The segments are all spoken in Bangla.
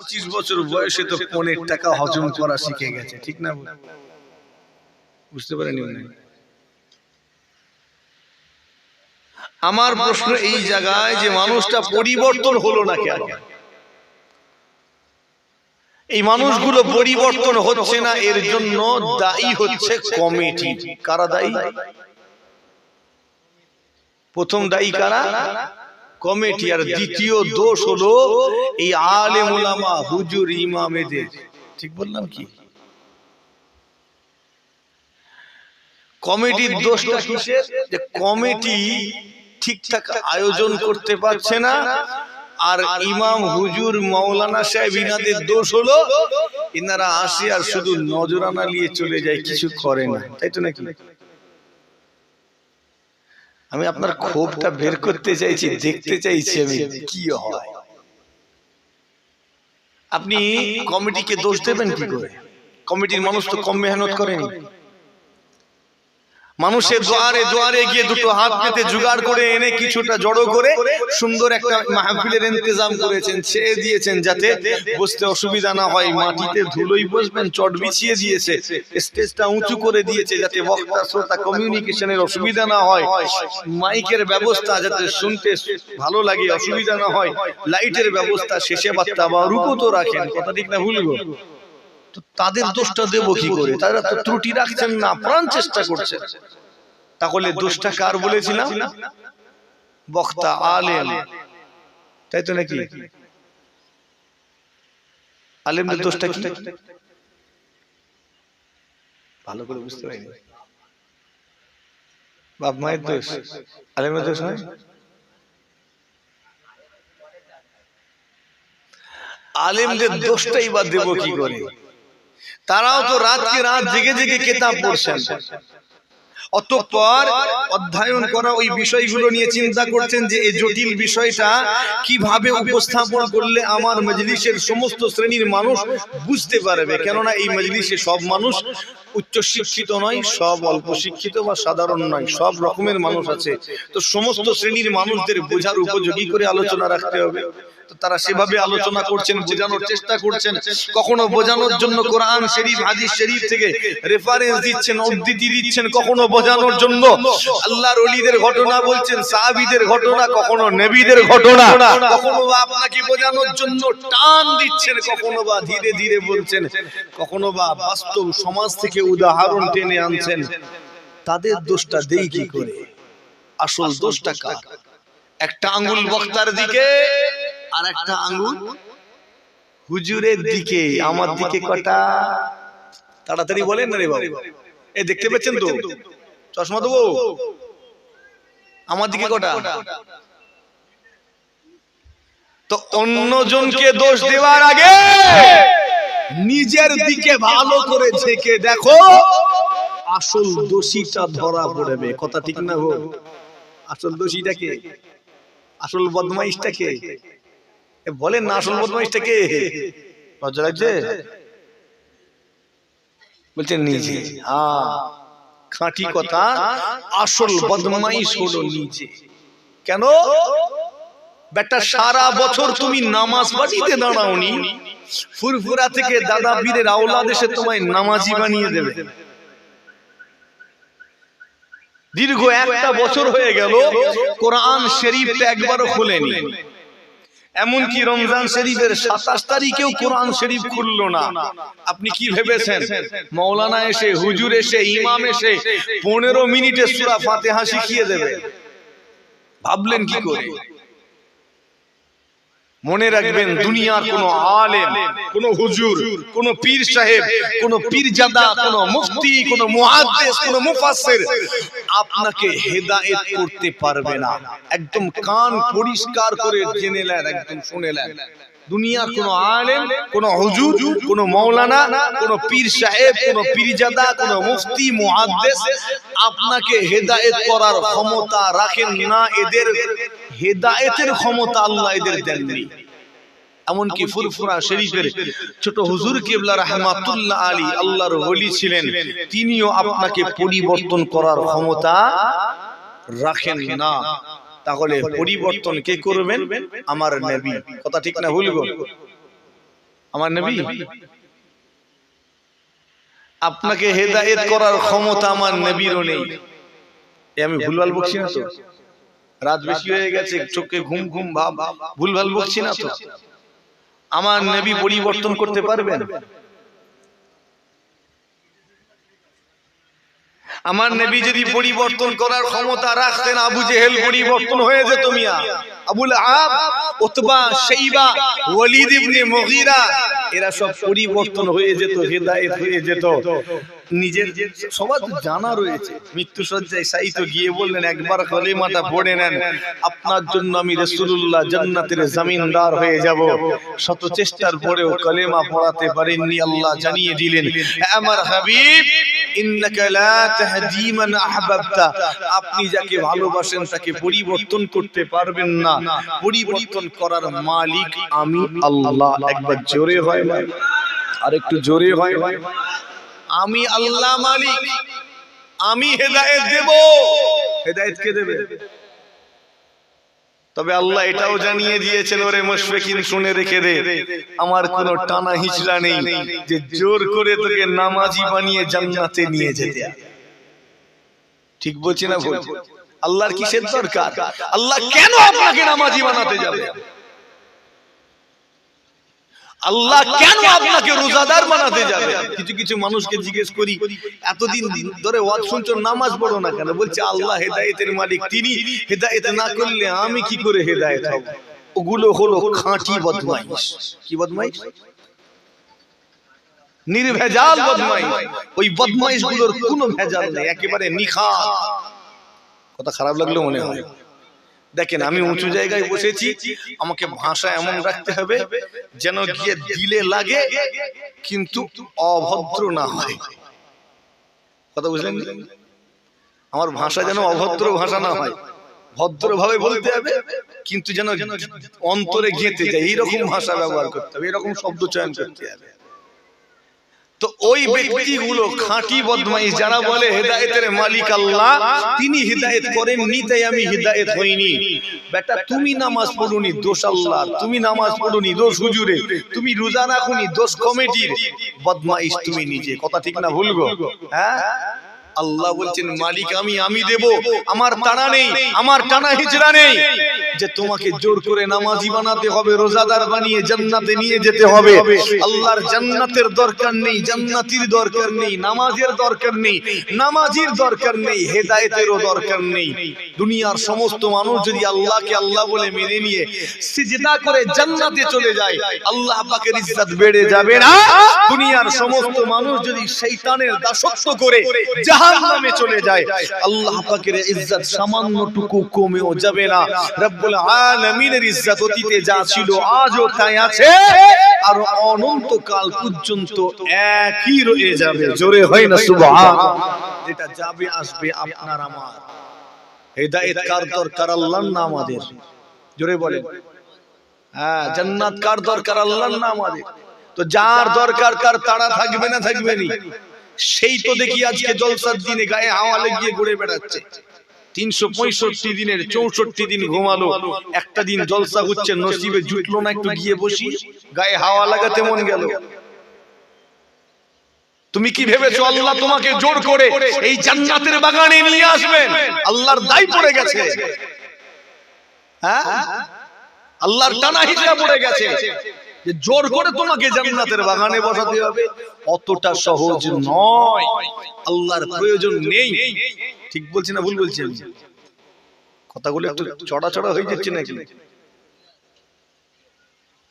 25 বছর বয়সে তো পনের টাকা হজম করা শিখে গেছে, ঠিক না? বুঝতে পারেনি? আমার প্রশ্ন এই জায়গায় যে মানুষটা পরিবর্তন হলো না কেন? এই মানুষগুলো পরিবর্তন হচ্ছে না, এর জন্য দায়ী হচ্ছে কমিটি। কারা দায়ী? প্রথম দায়ী কারা? কমিটি। আর দ্বিতীয় দোষ হলো এই আলেম উলামা, হুজুর, ইমামেদের। ঠিক বললাম কি? কমিটির দোষটা কিসের? যে কমিটি ঠিকঠাক আয়োজন করতে পারছে না। আর ইমাম, হুজুর, মাওলানা সাহেব, ইনাদের দোষ হলো ইনারা আসে আর শুধু নজরানা নিয়ে চলে যায়, কিছু করে না। তাই তো নাকি? আমি আপনার ক্ষোভটা বের করতে চাইছি, দেখতে চাইছি আমি কি হয়। আপনি কমিটিকে দোষ দেবেন কি করে? কমিটির মানুষ তো কম মেহনত করেনি। মানুষের দুয়ারে দুয়ারে গিয়ে দুটো হাত পেতে জোগাড় করে এনে কিছুটা জড়ো করে সুন্দর একটা মাহফিলের ইন্তজাম করেছেন, ছেড়ে দিয়েছেন যাতে বসতে অসুবিধা না হয়। মাটিতে ধুলোই বসবেন, চট বিছিয়ে দিয়েছে। স্টেজটা উঁচু করে দিয়েছে যাতে বক্তা শ্রোতা কমিউনিকেশনের অসুবিধা না হয়। মাইকের ব্যবস্থা যাতে শুনতে ভালো লাগে, অসুবিধা না হয়। লাইটের ব্যবস্থা, শেষে বার্তা বা রুকু তো রাখেন, কথা ঠিক না ভুল গো? তো তাদের দোষটা দেব কি করে? তারা তো ত্রুটি রাখছেন না, প্রাণ চেষ্টা করছেন। তাহলে দোষটা কার বলেছিলাম? বক্তা, আলেম, তাই তো নাকি? আলেমদের দোষটা কি? ভালো করে বুঝতে পারিনি। বাপ মায়ের দোষ, আলেমের দোষ নয়। আলেমদের দোষটাই বা দেব কি করে? তারাও তো রাতকে রাত জেগে জেগে কিতাব পড়ছেন, অতঃপর অধ্যয়ন করা ওই বিষয়গুলো নিয়ে চিন্তা করছেন যে এই জটিল বিষয়টা কিভাবে উপস্থাপন করলে আমার মজলিসের সমস্ত শ্রেণীর মানুষ বুঝতে পারবে। কেননা এই মজলিসে সব মানুষ উচ্চ শিক্ষিত নয়, সব অল্প শিক্ষিত বা সাধারণ নয়, সব রকমের মানুষ আছে। তো সমস্ত শ্রেণীর মানুষদের বোঝার উপযোগী করে আলোচনা রাখতে হবে। তো তারা সেভাবে আলোচনা করছেন, বোঝানোর চেষ্টা করছেন। কখনো বোঝানোর জন্য কোরআন শরীফ, হাদিস শরীফ থেকে রেফারেন্স দিচ্ছেন, উদ্ধৃতি দিচ্ছেন। কখনো বোঝানোর জন্য আল্লাহর ওলিদের ঘটনা বলছেন, সাহাবীদের ঘটনা, কখনো নবীদের ঘটনা। কখনো বা আপনাকে বোঝানোর জন্য টান দিচ্ছেন, কখনো বা ধীরে ধীরে বলছেন, কখনো বা বাস্তব সমাজ থেকে উদাহরণ টেনে আনছেন। তাদের দোষটা দেই কি করে? আসল দোষটা কার? একটা আঙ্গুল বক্তার দিকে আর একটা আঙ্গুল হুজুরের দিকে। আমার দিকে কটা? তাড়াতাড়ি বলেন না রে বাবা। এই দেখতে পাচ্ছেন তো? চশমা দেবো? আমার দিকে কটা? তো অন্যজনকে দোষ দেওয়ার আগে নিজের দিকে ভালো করে ঝেঁকে দেখো, আসল দোষীটা ধরা পড়বে। কথা ঠিক না গো? আসল দোষীটা কে? আসল বদমাইশটা কে? বলেন না, আসল বদমাইশটা কে? লজ্জা লাগছে? বলছেন নিজে। হ্যাঁ, খাঁটি কথা। আসল বদমাইশ হলো নিজে। কেন? বেটা, সারা বছর তুমি নামাজ পড়িতে দাঁড়াওনি, ফুরফুরা থেকে দাদা পীরের আওলাদ এসে তোমায় নামাজি বানিয়ে দেবে। দীর্ঘ একটা বছর হয়ে গেল কোরআন শরীফটা একবারও খোলেনি। এমনকি রমজান শরীফের 27 তারিখেও কোরআন শরীফ খুললো না। আপনি কি ভেবেছেন মাওলানা এসে, হুজুর এসে, ইমাম এসে 15 মিনিটে সূরা ফাতিহা শিখিয়ে দেবে? ভাবলেন কি করে? মনে রাখবেন, দুনিয়ার কোন আলেম, কোন হুজুর, কোন পীর সাহেব, কোন পীরজাদা, কোন মুফতি, কোন মুহাদ্দিস, কোন মুফাসসির আপনাকে হেদায়েত করতে পারবে না। একদম কান পরিষ্কার করে জেনে নেন, একদম শুনে নেন। দুনিয়ার কোন আলেম, কোন হুজুর, কোন মাওলানা, কোন পীর সাহেব, কোন পীরজাদা, কোন মুফতি, মুহাদ্দিস আপনাকে হেদায়েত করার ক্ষমতা রাখেন না। এদের হেদায়েতের ক্ষমতা আল্লাহ এদের দেননি। এমনকি ফুরফুরা শরীফের ছোট হুজুর কিবলা রাহমাতুল্লাহ আলী, আল্লাহর ওলি ছিলেন, তিনিও আপনাকে পরিবর্তন করার ক্ষমতা রাখেন না। তাহলে পরিবর্তন কে করবেন? আমার নবী। কথা ঠিক না ভুল গো? আমার নবী আপনাকে হেদায়েত করার ক্ষমতা আমার নবীরও নেই। আমি ভুলভাল বকছি না তো? রাত বেশি হয়ে গেছে, চোখে ঘুম ঘুম ভাব, ভুলভাল বকছি না তো? আমার নবী পরিবর্তন করতে পারবেন? আমার নবী যদি পরিবর্তন করার ক্ষমতা রাখতেন, আবু জেহেল পরিবর্তন হয়ে যেত মিয়া। আবুল আহাব, উতবা, শাইবা, ওয়ালিদ ইবনে মুগীরা এরা সব পরিবর্তন হয়ে যেত, হেদায়েত হয়ে যেত। নিজের সবার জানা রয়েছে, মৃত্যু সজ্জায় শায়িত গিয়ে বললেন একবার কলেমাটা পড়ে নেন, আপনার জন্য আমি রাসূলুল্লাহ জান্নাতের জমিনদার হয়ে যাব। শত চেষ্টার পরেও কলেমা পড়াতে পারেননি, আল্লাহ জানিয়ে দিলেন আমার হাবিব ইন্নাকা লা তাহদি মান আহবাবতা, আপনি যাকে ভালোবাসেন তাকে পরিবর্তন করতে পারবেন না, পরিবর্তন করার মালিক আমি আল্লাহ। একবার জোরে হয় না, আর একটু জোরে হয় না, আমি আল্লাহ মালিক, আমি হেদায়েত দেব। হেদায়েত কে দেবে? তবে আল্লাহ এটাও জানিয়ে দিয়েছেন, ওরে মুশরিকিন শুনে রেখে দে, আমার কোনো টানা হিচড়া নেই যে জোর করে তোকে নামাজি বানিয়ে জান্নাতে নিয়ে যেতে। ঠিক বলছি না ভুল? আল্লাহর কিসের দরকার? আল্লাহ কেন আপনাকে নামাজি বানাতে যাবে? আল্লাহ কেন আপনাকে রোজাদার বানাতে যাবে? কিছু কিছু মানুষকে জিজ্ঞেস করি, এতদিন ধরে ওয়াজ শুনছো, নামাজ পড়ো না কেন? বলছে আল্লাহ হেদায়েতের মালিক, তিনি হেদায়েত না করলে আমি কি করে হেদায়েত হব? ওগুলো হলো খাঁটি বদমাইশ। কি বদমাইশ? নির্ভেজাল বদমাইশ। ওই বদমাইশ গুলোর কোনো ভেজাল নেই, একেবারে নিখাত। কথা খারাপ লাগলো মনে হয়? দেখেন, আমি উঁচু জায়গায় বসেছি, আমাকে ভাষা এমন রাখতে হবে যেন গিয়ে দিলে লাগে কিন্তু অভদ্র না হয়। কথা বুঝলেন? আমার ভাষা যেন অভদ্র ভাষা না হয়, ভদ্রভাবে বলতে হবে কিন্তু যেন অন্তরে গেঁথে যায়, এইরকম ভাষা ব্যবহার করতে হবে, এরকম শব্দ চয়ন করতে হবে। তো ওই ব্যক্তিগুলো খাঁটি বদমাইশ, যারা বলে হেদায়েতের মালিক আল্লাহ, তিনি হেদায়েত করেননি তাই আমি হেদায়েত হইনি। বেটা, তুমি নামাজ পড়ুনি, দোষ আল্লাহর। তুমি নামাজ পড়ুনি, দোষ হুজুরের। তুমি রোজা রাখুনি, দোষ কমিটির। বদমাইশ তুমি নিজে। কথা ঠিক না ভুল গো? হ্যাঁ, আল্লাহ বলছেন মালিক আমি, আমি দেব। আমার টানা নেই, আমার টানা হিজড়া নেই যে তোমাকে জোর করে নামাজি বানাতে হবে, রোজাদার বানিয়ে জান্নাতে নিয়ে যেতে হবে। আল্লাহর জান্নাতের দরকার নেই, জান্নাতির দরকার নেই, নামাজের দরকার নেই, নামাজির দরকার নেই, হেদায়েতেরও দরকার নেই। দুনিয়ার সমস্ত মানুষ যদি আল্লাহকে আল্লাহ বলে মেনে নিয়ে সিজদা করে জান্নাতে চলে যায়, আল্লাহ পাকের ইজ্জত বেড়ে যাবে না? দুনিয়ার সমস্ত মানুষ যদি শয়তানের দাসত্ব করে জাহান্নামে চলে যায়, আল্লাহ পাকের ইজ্জত সামান্যটুকু কমেও যাবে না। রব্বুল আলামিনের ইজ্জত অতীতে যা ছিল আজও তাই আছে, আর অনন্তকাল পর্যন্ত একই রয়ে যাবে। জোরে হয় না সুবহানাল্লাহ? যেটা যাবে আসবে আপনার আমার। হেদায়েত কার দরকার? আল্লাহর না আমাদের? জোরে বলেন। হ্যাঁ, জান্নাত কার দরকার? আল্লাহর না আমাদের? তো যার দরকার তার তাড়া থাকবে না থাকবে না? সেই তো দেখি আজকে জলসার দিনে গায়ে হাওয়া লাগিয়ে ঘুরে বেড়াচ্ছে। 365 দিনের 64 দিন ঘুমালো, একটা দিন জলসা হচ্ছে, নসিবে জুটলো না একটু গিয়ে বসি, গায়ে হাওয়া লাগাতে মন গেল। তুমি কি ভেবেছো আল্লাহ তোমাকে জোর করে এই জান্নাতের বাগানে নিয়ে আসবেন? আল্লাহর দায় পড়ে গেছে। হ্যাঁ, আল্লাহর টানা হিজড়া পড়ে গেছে যে জোর করে তোমাকে জান্নাতের বাগানে বসাতে হবে। অতটা সহজ নয়, আল্লাহর প্রয়োজন নেই। ঠিক বলছি না ভুল বলছি? কথাগুলো একটু চড়া চড়া হয়ে যাচ্ছে নাকি?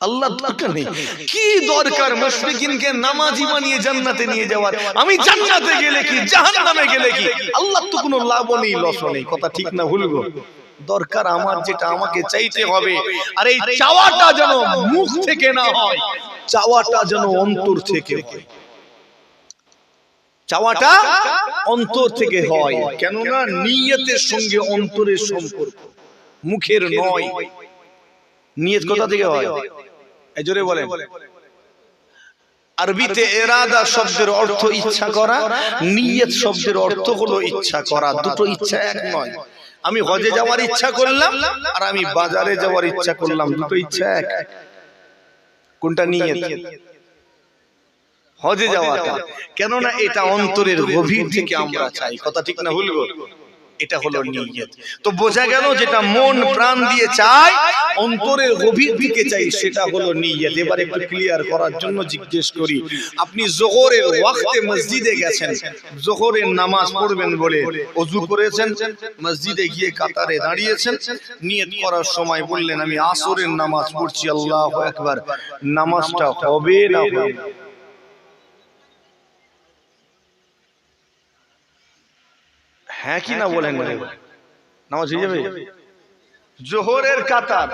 আল্লাহর দরকার নেই। কি দরকার মুশরিকিনকে নামাজি বানিয়ে জান্নাতে নিয়ে যাওয়ার? আমি জান্নাতে গেলে কি, জাহান্নামে গেলে কি, আল্লাহর তো কোনো লাভ নেই, লস নেই। কথা ঠিক না ভুল গো? দরকার আমার যেটা আমাকে চাইতে হবে, আর এই চাওয়াটা যেন মুখ থেকে না হয়, চাওয়াটা যেন অন্তর থেকে হয়। চাওয়াটা অন্তর থেকে হয়, কেননা নিয়তের সঙ্গে অন্তরের সম্পর্ক, মুখের নয়। নিয়ত কোথা থেকে হয়? এই জোরে বলেন। আরবিতে ইরাদা শব্দের অর্থ ইচ্ছা করা, নিয়ত শব্দের অর্থ হলো ইচ্ছা করা। দুটো ইচ্ছা এক নয়। আমি হজে যাওয়ার ইচ্ছা করলাম আর আমি বাজারে যাওয়ার ইচ্ছা করলাম, দুটো ইচ্ছা এক? কোনটা নিয়ত? হজে যাওয়াটা, কেননা এটা অন্তরের গভীর থেকে আমরা চাই। কথা ঠিক না ভুল গো? এটা হলো নিয়ত। তো বোঝা গেল যেটা মন প্রাণ দিয়ে চাই, অন্তরের গভীর থেকে চাই, সেটা হলো নিয়ত। এবার একটু ক্লিয়ার করার জন্য জিজ্ঞেস করি, আপনি যোহরের ওয়াক্তে মসজিদে গেছেন, যোহরের নামাজ পড়বেন বলে ওযু করেছেন, মসজিদে গিয়ে কাতারে দাঁড়িয়েছেন, নিয়ত করার সময় বললেন আমি আসরের নামাজ পড়ছি, আল্লাহু আকবার, নামাজটা হবে না হবে? হ্যাঁ কি না বলেন? নামাজ হয়ে যাবে? জোহরের কাতার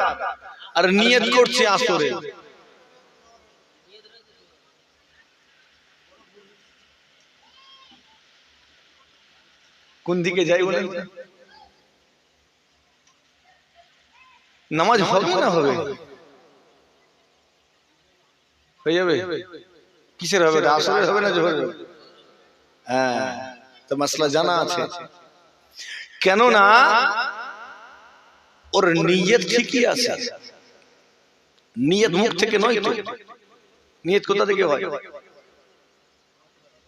আর নিয়ত করছে আসরে, কোন দিকে যাই বলেন? নামাজ হবে না হবে? হয়ে যাবে? কিসের হবে? আসরের হবে না জোহরের? হ্যাঁ, তো মাসলা জানা আছে। কেননা ওর নিয়ত ঠিকই আছে, নিয়ত মুখ থেকে নয় তো। নিয়ত কোথা থেকে হয়?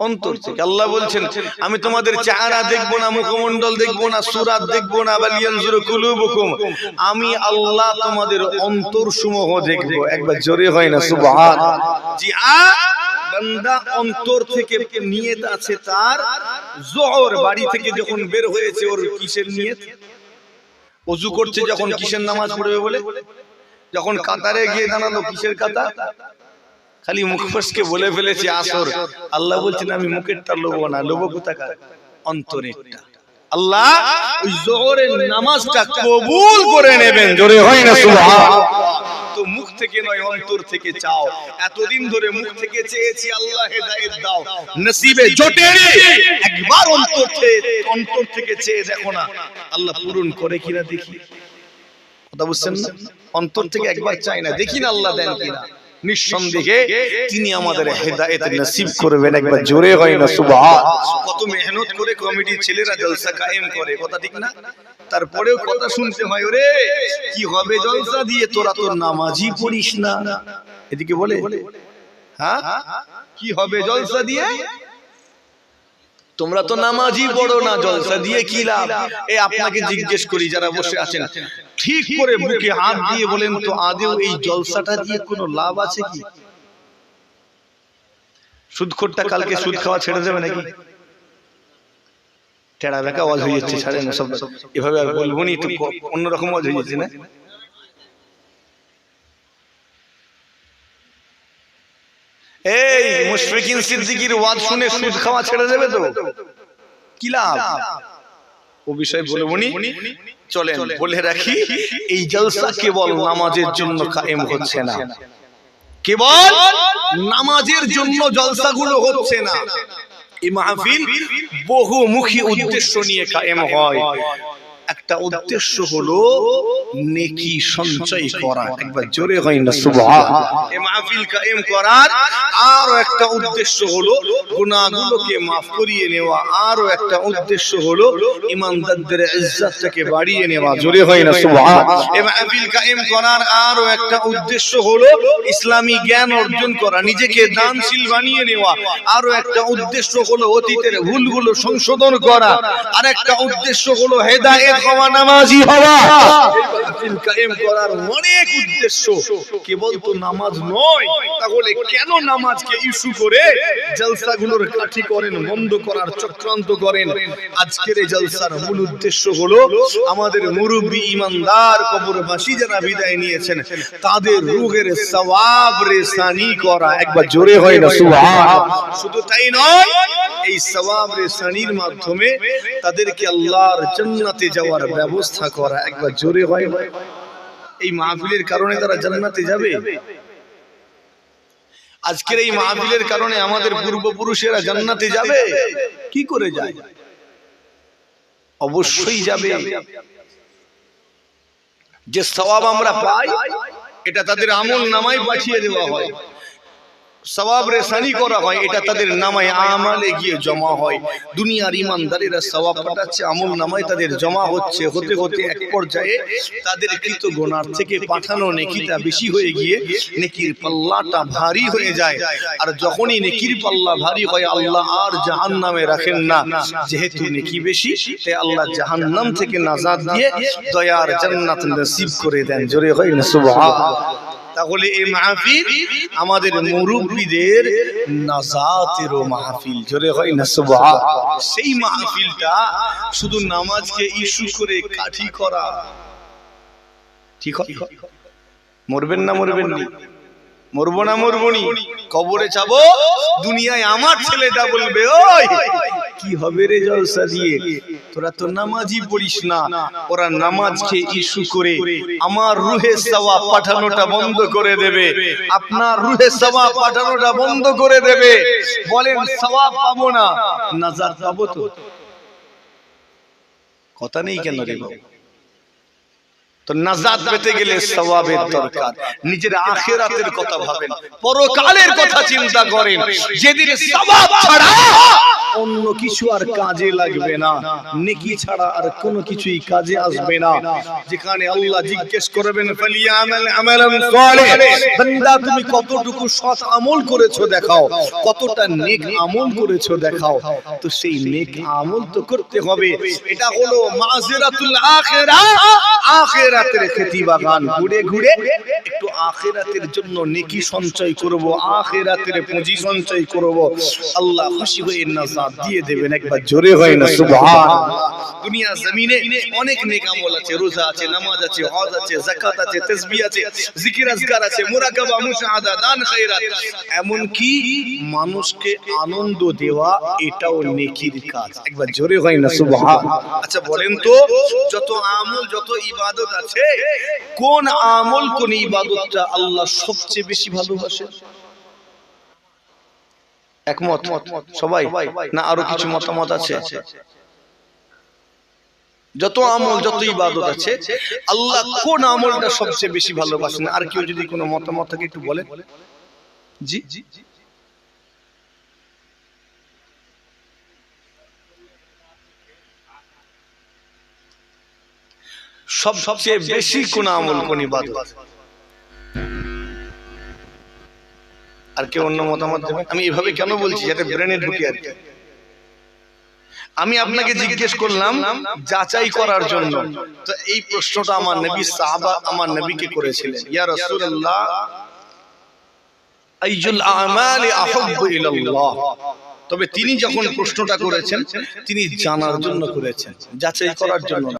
অন্তর থেকে। আল্লাহ বলছেন আমি তোমাদের চেহারা দেখবো না, মুখমণ্ডল দেখবো না, সূরাত দেখবো না, বাল ইয়ানজুরু কুলুবুকুম, আমি আল্লাহ তোমাদের অন্তর সমূহ দেখবো। একবার জোরে হয় না সুবহানাল্লাহ? জি বান্দা অন্তর থেকে নিয়ত আছে তার। যোহর বাড়ি থেকে যখন বের হয়েছে, ওর কিসের নিয়ত? ওযু করছে যখন, কিসের নামাজ পড়বে বলে? যখন কাতারে গিয়ে দাঁড়ালো, কিসের কাতার? খালি মুখ ফসকে বলে ফেলেছে আসর। আল্লাহ বলছেন আমি মুখেরটা লোবো না, লোবো কোথাকার? অন্তরেরটা। আল্লাহ ওই যোহরের নামাজটা কবুল করে নেবেন। জোরে হয় না সুবহানাল্লাহ? তো মুখ থেকে নয়, অন্তর থেকে চাও। এতদিন ধরে মুখ থেকে চেয়েছি, আল্লাহ হেদায়েত দাও, নসিবে জোটেনি। একবার অন্তর থেকে চেয়ে দেখো না আল্লাহ পূরণ করে কিনা দেখি। কথা বুঝছেন না? অন্তর থেকে একবার চাই না, দেখি না আল্লাহ দেন কিনা। নিঃসন্দেহে তিনি আমাদের হেদায়েত নসিব করবেন। একবার জোরে হয় না সুবহানাল্লাহ? কত মেহনত করে কমিটির ছেলেরা জলসা কায়েম করে, কথা ঠিক না? তারপরেও কথা শুনতে হয়, ওরে কি হবে জলসা দিয়ে, তোরা তো নামাজই পড়িস না। এদিকে বলে হ্যাঁ কি হবে জলসা দিয়ে, তোমরা তো নামাজই পড়ো না, জলসা দিয়ে কি লাভ? এই আপনাকে জিজ্ঞেস করি যারা বসে আছেন, ঠিক করে বুকে হাত দিয়ে বলেন তো, আদেও এই জলসাটা দিয়ে কোনো লাভ আছে কি? সুদখোরটা কালকে সুদ খাওয়া ছেড়ে দেবে নাকি? টেড়া বেঁকা ওয়াজ হয়ে যাচ্ছে, ছাড়েন সব, এভাবে আর বলবো নি তো, অন্যরকম ওয়াজ হয়ে যাচ্ছে না? এই মুশফিকিন সিদ্দিকীর ওয়াজ শুনে সুদ খাওয়া ছেড়ে দেবে তো? কি লাভ? ও বিষয় বলবো নি, চলেন বলে রাখি, এই জলসা কেবল নামাজের জন্য কায়েম হচ্ছে না, কেবল নামাজের জন্য জলসাগুলো হচ্ছে না। এই মাহফিল বহুমুখী উদ্দেশ্য নিয়ে কায়েম হয়। একটা উদ্দেশ্য হলো নেকি সঞ্চয় করা। একবার জোরে হয় না সুবহানাল্লাহ? এই মাহফিল কায়েম করার আরো একটা উদ্দেশ্য হলো গুনাহগুলোকে maaf করিয়ে নেওয়া, আরো একটা উদ্দেশ্য হলো ঈমানদারদের ইজ্জতটাকে বাড়িয়ে নেওয়া। জোরে হয় না সুবহানাল্লাহ? এই মাহফিল কায়েম করার আরো একটা উদ্দেশ্য হলো ইসলামী জ্ঞান অর্জন করা, নিজেকে দানশীল বানিয়ে নেওয়া। আরো একটা উদ্দেশ্য হলো অতীতের ভুলগুলো সংশোধন করা। আর একটা উদ্দেশ্য হলো হেদায়েত হওয়া, নামাজি হওয়া। মাহফিল কায়েম করার অনেক উদ্দেশ্য, কেবল তো নামাজ নয়। তাহলে কেন নামাজকে ইস্যু করে জলসাগুলোর কাঠি করেন, বন্ধ করার চক্রান্ত করেন? আজকের এই জলসার মূল উদ্দেশ্য হলো আমাদের মুরব্বি ঈমানদার কবরবাসী যারা বিদায় নিয়েছেন, তাদের রূহের সওয়াব রেসানি করা। একবার জোরে হয় না সুবহানাল্লাহ? শুধু তাই নয়, এই সওয়াব রেসানির মাধ্যমে তাদেরকে আল্লাহর জান্নাতে যাওয়ার ব্যবস্থা করা। একবার জোরে হয় না? এই মাহফিলের কারণে তারা জান্নাতে যাবে। আজকের এই মাহফিলের কারণে আমাদের পূর্বপুরুষেরা জান্নাতে যাবে। কি করে যায়? অবশ্যই যাবে। যে সওয়াব আমরা পাই, এটা তাদের আমল নামায় পাঠিয়ে দেওয়া হয়। সওয়াব রেসানি করা হয়, এটা তাদের নামায় আমালে গিয়ে জমা হয়। দুনিয়ার ইমানদারেরা সওয়াব পাঠাচ্ছে, আমল নামায় তাদের জমা হচ্ছে, হতে হতে এক পর্যায়ে তাদের কৃত গুনাহ থেকে পাঠানো নেকিটা বেশি হয়ে গিয়ে নেকির পাল্লাটা ভারী হয়ে যায়। আর যখনই নেকির পাল্লা ভারী হয়, আল্লাহ আর জাহান্নামে রাখেন না। যেহেতু নেকি বেশি, তাই আল্লাহ জাহান্নাম থেকে নাজাত দিয়ে দয়ার জান্নাত নসিব করে দেন। জোরে হয় না সুবহানাল্লাহ। তাহলে এই মাহফিল আমাদের মুরব্বিদের নাজাতের মাহফিল। জোরে হয় না সুবহানাল্লাহ। সেই মাহফিলটা শুধু নামাজকে ইস্যু করে কাঠি করা ঠিক হয়? মরবেন না মরবেন না, মরবো না মরবনি, কবরে যাব, দুনিয়ায় আমার ছেলেটা বলবে ওই কি হবে রে জলসা দিয়ে, তোরা তো নামাজই পড়িস না। ওরা নামাজকে ইস্যু করে আমার রুহে সওয়াব পাঠানোটা বন্ধ করে দেবে, আপনার রুহে সওয়াব পাঠানোটা বন্ধ করে দেবে। বলেন সওয়াব পাবো না, নাজাত পাবো তো? কথা নেই কেন রে বাবা? তো নাজাত পেতে গেলে সওয়াবের দরকার। নিজের আখিরাতের কথা ভাবেন, পরকালের কথা চিন্তা করেন। যেদিন সওয়াব ছাড়া অন্য কিছু আর কাজে লাগবে না, নেকি ছাড়া আর কোনো কিছুই কাজে আসবে না। যেখানে আল্লাহ জিজ্ঞেস করবেন ফালিয়ামাল আমালান সালিহ, বান্দা তুমি কতটুকু সৎ আমল করেছো দেখাও, কতটা নেক আমল করেছো দেখাও। তো সেই নেক আমল তো করতে হবে। এটা হলো মাযিরাতুল আখিরাহ, আখিরাতের খেতি বাগান। ঘুরে ঘুরে একটু আখিরাতের জন্য নেকি সঞ্চয় করব, আখিরাতের পুঁজি সঞ্চয় করব, আল্লাহ খুশি হয়ে নাজাত দিয়ে দেবেন। একবার জোরে হয় না সুবহানাল্লাহ। দুনিয়া জমিনে অনেক নেক আমল আছে, রোজা আছে, নামাজ আছে, হজ আছে, যাকাত আছে, তাসবিহ আছে, জিকির আজকার আছে, মুরাকাবা, মুশাহাদা, দান খায়রাত, এমন কি মানুষকে আনন্দ দেওয়া, এটাও নেকির কাজ। একবার জোরে হয় না সুবহানাল্লাহ। আচ্ছা বলেন তো, যত আমল যত ইবাদত আছে, কোন আমল কোন ইবাদতটা আল্লাহ সবচেয়ে বেশি ভালোবাসে? একমত সবাই না আরো কিছু মতামত আছে? যত আমল যত ইবাদত আছে, আল্লাহ কোন আমলটা সবচেয়ে বেশি ভালোবাসেন? আর কেউ যদি কোনো মতামত থাকে একটু বলেন। জি সবচেয়ে বেশি কোন আমল কোন ইবাদত? আর কেউ অন্য মতামত দেবেন? আমি এভাবে কেন বলছি, যাতে ব্রেনে ঢুকে আর কি। আমি আপনাকে জিজ্ঞেস করলাম যাচাই করার জন্য। তো এই প্রশ্নটা আমার নবী সাহাবা আমার নবীকে করেছিলেন, ইয়া রাসূলুল্লাহ আইয়ুল আমালি আহাব্বু ইলাল্লাহ। তবে তিনি যখন প্রশ্নটা করেছেন, তিনি জানার জন্য করেছেন, যাচাই করার জন্য।